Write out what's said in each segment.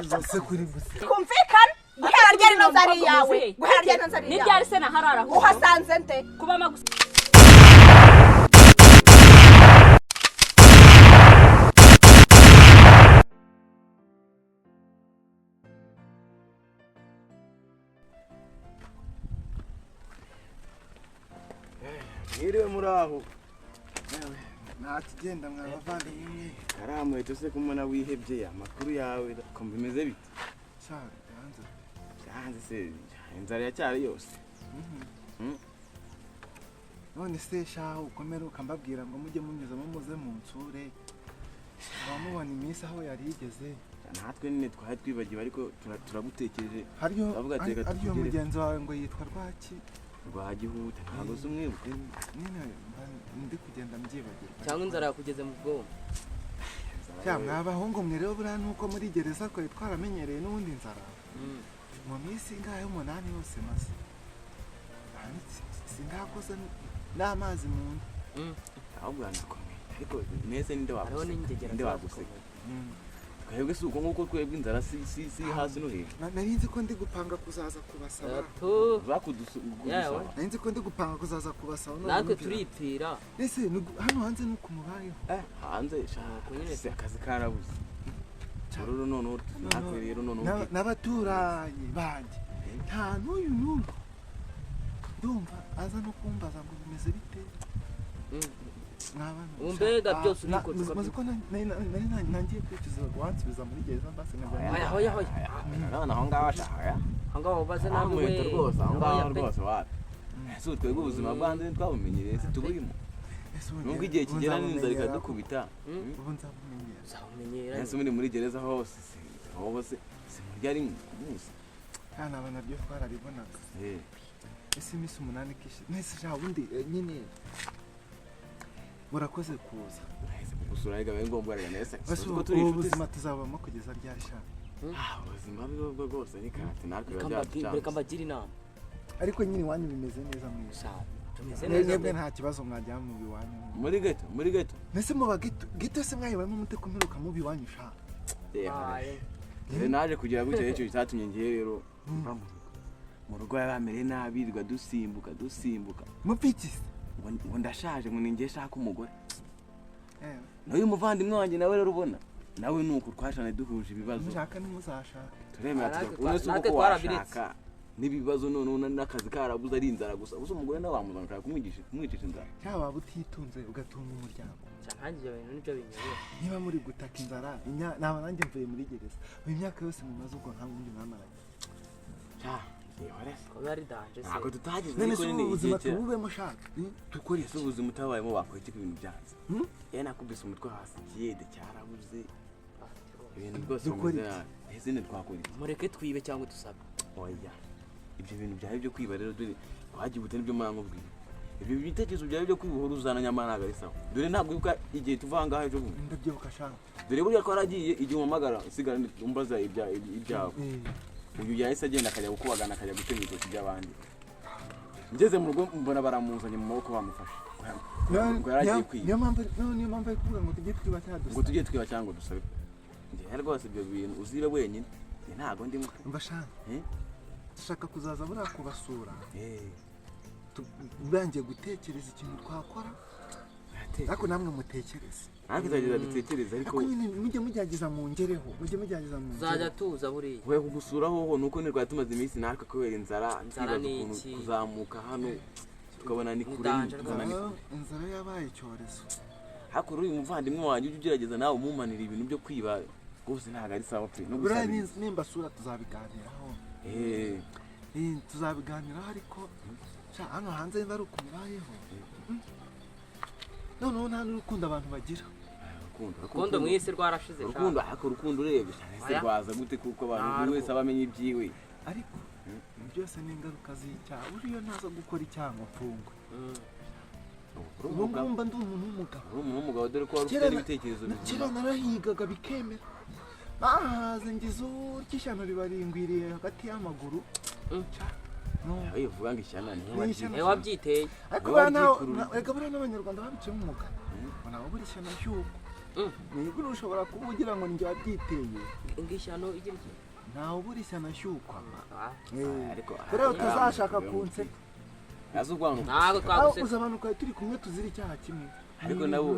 Jesus kuri gusa kumvikana guhera ryari nozari yawe guhera ryari nozari yawe n'ibyari se na harara uhasanze nte kuba magusa Iriwe muraho nakigenda mwabavandimwe karamu etose kumona wihebye amakuru yawe ko bimeze bite cyane yanze se inzara ya cyari yose none se shaho ukomera ukambabwira ngo mujye munyuzamo muze mu nsure bamubona iminsi aho yari yigeze natwe nine twahe twibagiwe ariko turagutekereje hariyo mugenzi wawe ngo yitwa Rwaki Rwagihuta ntabwo zumwibuke nina ndi kugenda mbyibagirwa cyangwa inzara yakugeze mu bwonko mwabahungu mwe rero buriya nuko muri gereza twari twaramenyereye n'ubundi inzara mu minsi ingahe y'umunani yose maze singakoze n'amazi mu nda ahubwo nakomeye ariko nese ninde waguseka twebwe si uko nk'uko twebwe inzara si hasi no hejuru nari nzi ko ndi gupanga kuzaza kubasaba nari nzi ko ndi gupanga kuzaza kubasaba natwe turipfira ese hano hanze ni uko mubayeho hanze se akazi karabuze rero none natwe rero none n'abaturanyi banjye nta n'uyu n'umwe ndumva aza no kumbaza ngo bimeze bite umbega byose uriko tumaze ko nangiye kwicuza wansubiza muri gereza mbase hoya none aho ngaho ashaka aho ngaho baze namwe rwose aho ngaho rwose wati ese twebwe ubuzima bwanze twabumenyereye se tuburimo nubwo igihe kigera n'inzara ikadukubita ubu nzabumenyera ese muri gereza hose se muryari munsi kana abana byo twararibonaga ese imisi 8 kishi nese sha wundi nyine murakoze kuza gusura rega ngombwa rega nese ko turi ubuzima tuzabamo kugeza ryasha ubuzima bwo rwose ni kati natwe reka mbagira inama ariko nyine wanyu bimeze neza mwisha tumeze neza nebe nta kibazo mwajya mu biwanyu muri geto nese mu bagito se mwayibamo mute kumiruka mu biwanyu sha naje kugira gutyo cyo cyatumye ngiye rero mu rugo yabamereye nabi rwa dusimbuka mupfitse ngo ndashaje ngo ninge shaka umugore n'uyu muvandimwe wanjye nawe rero ubona nawe nuko twashane duhuje ibibazo mushaka nimuzashaka turemera uretse uko washaka nibibazo none n'akazi karabuze ari inzara gusa umugore nawe wamuzana kumwigisha inzara cyaba butitunze ugatunga umuryango cyanganje ibintu nibyo binyereye niba muri gutaka inzara naba nanjye mvuye muri gereza uyu myaka yose mu mazu ubwo nta wundi mwamaranye Kobari danje se. Nako tutagize niko nini ubuzima tububemo shaka. Tukore se ubuzima utabayemo bakwita ibintu byanze. Nakubise umutwe hasi kiyede cyarabuze. Ibintu rwose muza ese ne twakora iki? Mureke twibe cyangwa dusabe. Oya. Ibyo bintu byawe byo kwiba rero dore twagibute nibyo mwamubwiye. Ibyo bitekerezo byawe byo kwibuhora uzana nyamana agarisaho. Dore ntabwo yuka igihe tuvanga ejo bundi. Ndabyibuka shaka. Dore burya ko aragiye igihe umamagara usigara umbaza ibyawe. Uyu yahise agenda akajya gukubagana akajya gutema ibitoki by'abandi ngeze mu rugo mbona baramuzanye mu maboko bamufashe ngo yaragiye kwiba niyo mpamvu kuvuga ngo tujye twiba cyangwa dusabe ngiye rwose ibyo bintu uzibe wenyine ntago ndimo mbashaka dushaka kuzaza bura kubasura bangiye gutekereza ikintu twakora ariko namwe mutekereze ntabwo dutekereza ariko mujye mujyagiza mu ngereho zaja tuza buri we kugusuraho nuko nirwa tumaze iminsi natwe kubera inzara kuzamuka hano tukabona ni kure inzara yabaye icyorezo hakuru uyu muvandimwe wanjye ugerageza nawe umumanira ibintu byo kwiba rwose ntago ari sawa pe no gusaba nimbasura tuzabiganiraho tuzabiganiraho ariko hano hanze bari ukumubayeho none nta n'urukundo abantu bagira rukundo mwese rwarashize urukundo urebye ese rwaza gute kuko abantu buri wese abamenye ibyiwe ariko byose ni ingaruka z'icyaha uriyo ntaza gukora icyaha mfungwa urumva ndi umuntu w'umugabo dore ko wari ufite ibitekerezo bizima narahigaga bikemera bahaze ngize urukishyano ribaringwiriye hagati y'amaguru iyo uvuga ngo ishyana ni wabyiteye ariko bana n'abanyarwanda babicemo umugabo nabo buri shyano cy'uko Mwiguru ushobora kuba ugira ngo njye wabyiteye. Ingishyano igira iki? Ntawe buri ishyano ashyukwa. ariko Rero utazashaka kunse. azugwantu Ntago twaguse. Uzabanuka turi kumwe tuzira icyaha kimwe. ariko nabo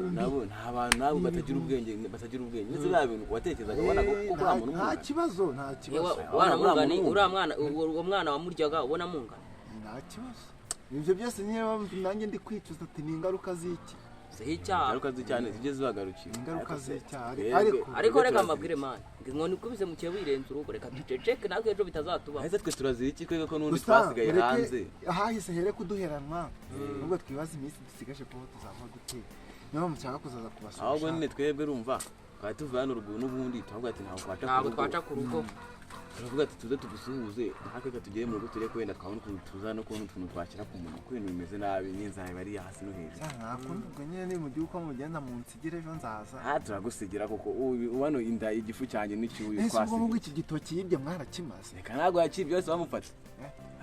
nta bantu nabo batagira ubwenge ndetse babintu watekerezaga ubona ko kuri muntu Nta kibazo. Wana mungani uri mwana uwo mwana wamuryaga ubona mungana. Nta kibazo. Ibyo byose niba nanjye ndi kwicuza ati ni ingaruka z'iki. Zicyaha. Ingaruka z'cyane zijye zibagarukira. Ingaruka z'icyaha. Ariko reka mabwire man. Ngoni kubise mu kiye wirenze urugo reka duceceke natwe ejo bitazatuba. Ahise twe turazira iki kwega ko nundi twasigaye hanze. Ahahise here kuduheranwa. Nubwo twibaza iminsi dusigaje ko tuzava gutera. Niba mucyaka kuzaza kubasura. Ahubwo nyine twebwe rumva twari tuvuye hano ruguru n'ubundi twavuga ati ntabwo twaca ku rugo. turavuga ati tuze tugusuhuze natwe ka tugere mu rugo tureke wenda twabona ukuntu tuza no kubona utuntu twakira ku muntu ko ibintu bimeze nabi n'inzara bari hasi no hejuru. Ntabwo nyine ni mu gihe uko mugenda mu nsigire ejo nzaza. Turagusigira koko ubano inda igifu cyanjye n'icyuyu twasize. Ese ubwo iki gitoki yibye mwarakimaze. Reka ntabwo yakibye byose bamufata.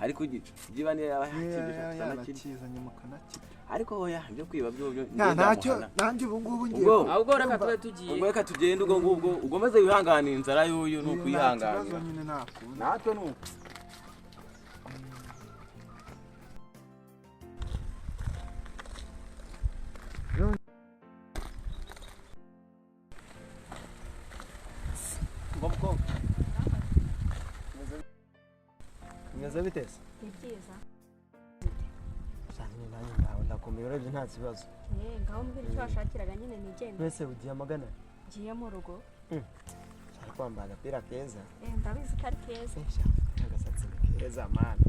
Ariko igice gibane yakizanye mu kanakibye. Ariko oya ibyo kwiba byo ntacyo nanjye ubu ngubu ngiye. Ahubwo reka tube tugiye. Ubwo reka tugende ubwo ugomeze wihangana inzara y'uyu no kwihangana. Natwe nuko. Bobko. Meze bitese? Ibyiza. Cyane nayo ndaho ndakomeye urebye nta kibazo. Ngaho mbwira icyo washakiraga nyine nigende. Mwese ugiye amagana? Ngiye mu rugo. Cyari kwambara agapira keza. Ndabizi ko ari keza. Agasatsi keza mana.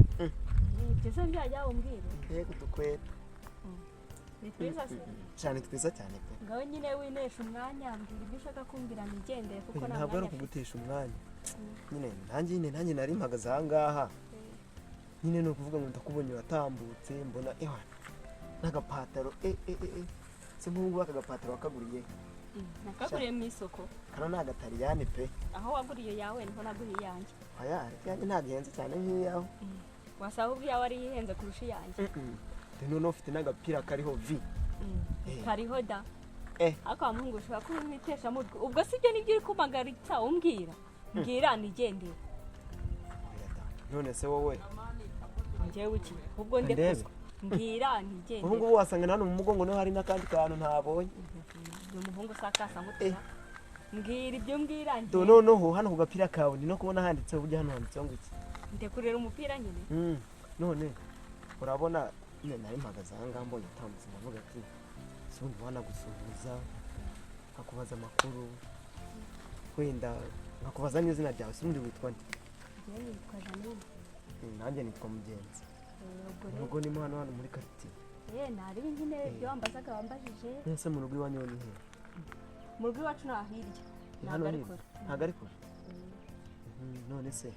Ibyo se byajya umbwira. Yego dukweta. Ni twiza se? Cyane twiza cyane pe. Ngaho nyine winesha umwanya mbwira ibyo ushaka kumbwira nigendeye kuko ntabwo ari ukugutesha umwanya. Nanjye nari mpagaze aha ngaha. Nyine no kuvuga ngo ndakubonye watambutse mbona n'agapataro se nk'ubu akagapataro wakaguriye. Nakaguriye mu isoko. Kana ni agatariyani pe. Aho waguriye yawe niho naguriye yanjye. Yanjye ntabwo ihenze cyane nk'iyawe. Wasaba ubwiyawe ari ihenze kurusha iyanjye. None ufite n'agapira kariho V. Kariho da. Ariko wamuhungu ushobora kuba umwitesha mutwe. Ubwo sibyo nibyo uri kumagaritsa umbwira. Mbwira nigendeye. None se wowe njyewe iki ubwo ndekuze mbwira nigendeye. Ubu ngubu wasanga hano mu mugongo no hari n'akandi kantu ntabonye. Uyu muhungu sakasa mutwe. Mbwira ibyo mbwira njye. Noneho hano ku gapira kawe ni no kubona handitseho ujya hano handitseho ngo iki. Ndekurira umupira nyine. None urabona nyine nari mpagaze aha ngaha mbonye utambutse ndavuga ati si ubundi wana gusuhuza nkakubaza amakuru wenda nkakubaza n'izina ryawe si ubundi witwa nde? Njyewe nitwa Janine. Nanjye nitwa Mugenzi. Ubwo ni hano muri quartier. Nari nyine ibyo wambazaga wambajije. Ese mu rugo iwanyu ni he? Mu rugo iwacu ni ahirya. Ntabwo ari kure. None se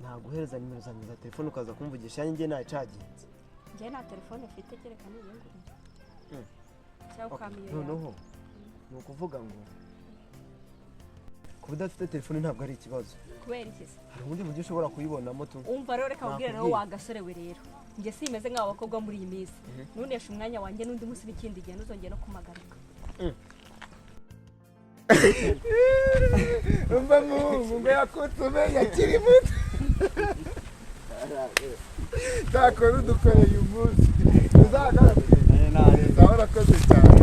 naguhereza nimero zanjye za telefone ukaza kumvugisha njye nacaginze. Njye nta telefone mfite kereka n'iyungurira. Cyangwa ukamiyo. Noneho ni ukuvuga ngo kuba udafite telefone ntabwo ari ikibazo. Kubera iki se? Hari ubundi buryo ushobora kuyibonamo tu. Umva rero reka ubwire rero wagasorewe rero. Njye simeze nk'abakobwa muri iyi minsi. Nunesha umwanya wanjye n'undi munsi n'ikindi gihe ntuzongera no kumagarika. Umva ngo yakutse umenya akiri muto. Takora udukoreye umunsi. Uzagaruke. Urakoze cyane.